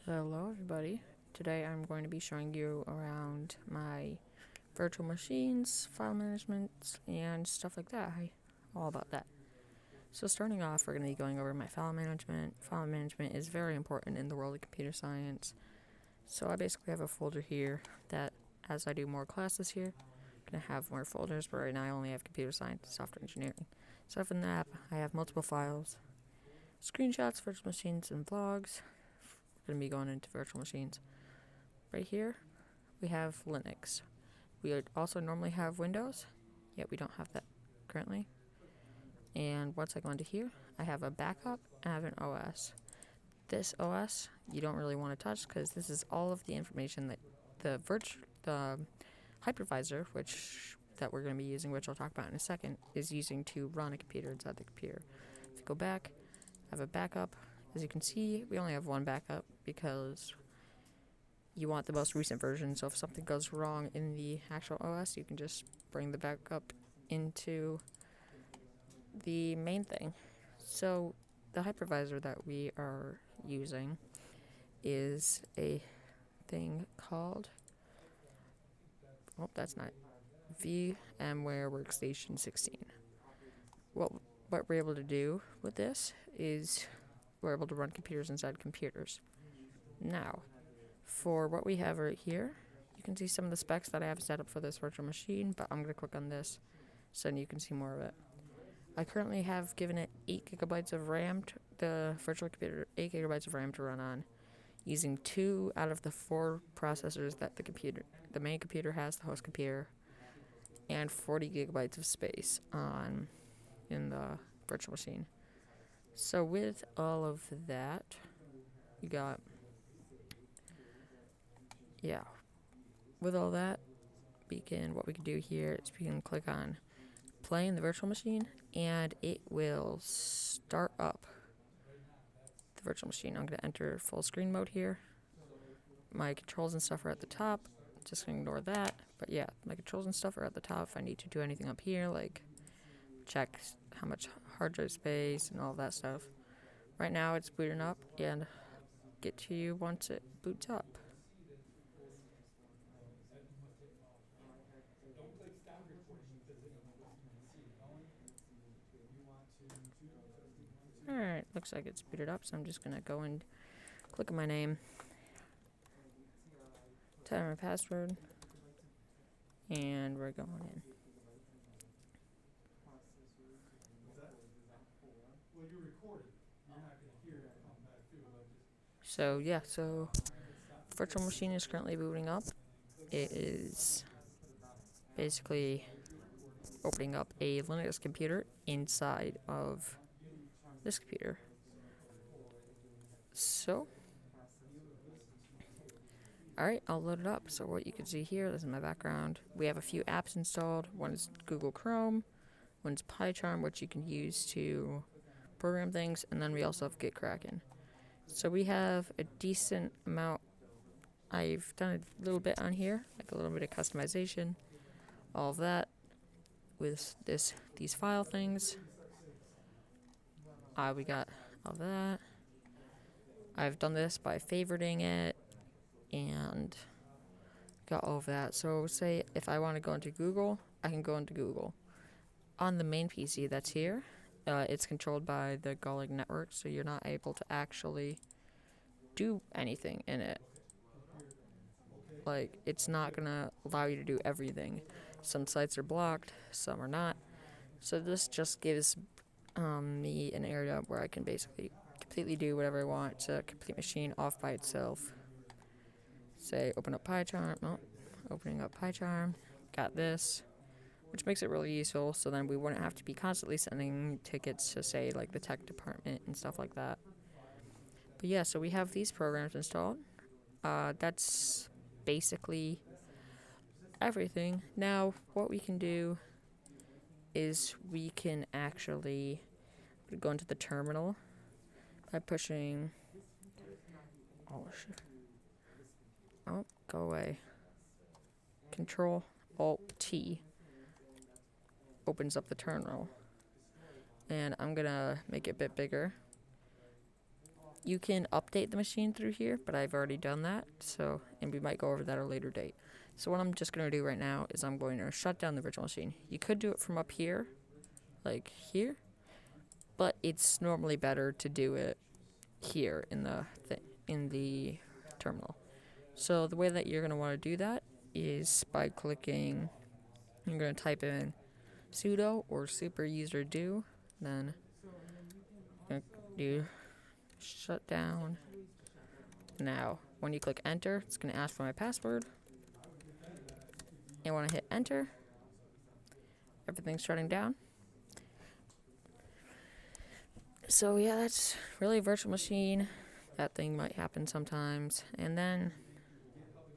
Hello everybody. Today I'm going to be showing you around my virtual machines, file management, and stuff like that. All about that. So starting off, we're going to be going over my file management. File management is very important in the world of computer science. So I basically have a folder here that as I do more classes here, I'm going to have more folders, but right now I only have computer science and software engineering. So from the app, I have multiple files, screenshots, virtual machines, and vlogs. Going to be going into virtual machines. Right here, we have Linux. We would also normally have Windows, yet we don't have that currently. And once I go into here, I have a backup and I have an OS. This OS you don't really want to touch because this is all of the information that the hypervisor, that we're going to be using, which I'll talk about in a second, is using to run a computer inside the computer. If you go back, I have a backup. As you can see, we only have one backup because you want the most recent version, so if something goes wrong in the actual OS, you can just bring the backup into the main thing. So the hypervisor that we are using is a thing called, that's not VMware Workstation 16. What we're able to do with this is we're able to run computers inside computers. Now, for what we have right here, you can see some of the specs that I have set up for this virtual machine, but I'm going to click on this so you can see more of it. I currently have given it 8 gigabytes of RAM, the virtual computer, 8 gigabytes of RAM to run on, using 2 out of the 4 processors that the main computer has, the host computer, and 40 gigabytes of space in the virtual machine. So with all of that, you got, with all that, what we can do here is we can click on play in the virtual machine, and it will start up the virtual machine. I'm going to enter full screen mode here. My controls and stuff are at the top. Just going to ignore that. But yeah, my controls and stuff are at the top. If I need to do anything up here, like check how much hard drive space and all that stuff. Right now it's booting up, and get to you once it boots up. Alright, looks like it's booted up, so I'm just going to go and click on my name, type my password, and we're going in. So yeah, the virtual machine is currently booting up. It is basically opening up a Linux computer inside of this computer. So, alright, I'll load it up. So what you can see here, this is my background. We have a few apps installed. One is Google Chrome, one's PyCharm, which you can use to program things, and then we also have GitKraken. So we have a decent amount. I've done a little bit on here, like a little bit of customization, all of that with these file things. We got all that. I've done this by favoriting it and got all of that. So say if I want to go into Google, I can go into Google. On the main PC that's here, it's controlled by the Golang network, so you're not able to actually do anything in it. Like, it's not going to allow you to do everything. Some sites are blocked, some are not. So this just gives me an area where I can basically completely do whatever I want. It's a complete machine off by itself. Say, open up PyCharm. Opening up PyCharm. Got this, which makes it really useful, so then we wouldn't have to be constantly sending tickets to, say, like the tech department and stuff like that. But yeah, so we have these programs installed. That's basically everything. Now, what we can do is we can actually go into the terminal by pushing... go away. Control-Alt-T opens up the terminal. And I'm gonna make it a bit bigger. You can update the machine through here, but I've already done that, so, and we might go over that at a later date. So what I'm just going to do right now is I'm going to shut down the virtual machine. You could do it from up here, like here, but it's normally better to do it here in the terminal. So the way that you're going to want to do that is by clicking, you're going to type in sudo or super user do, then do shut down. Now, when you click enter, it's going to ask for my password. And when I hit enter, everything's shutting down. So yeah, that's really a virtual machine. That thing might happen sometimes. And then,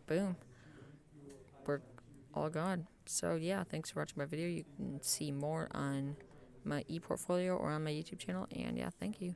boom, we're all gone. So yeah, thanks for watching my video. You can see more on my ePortfolio or on my YouTube channel. And yeah, thank you.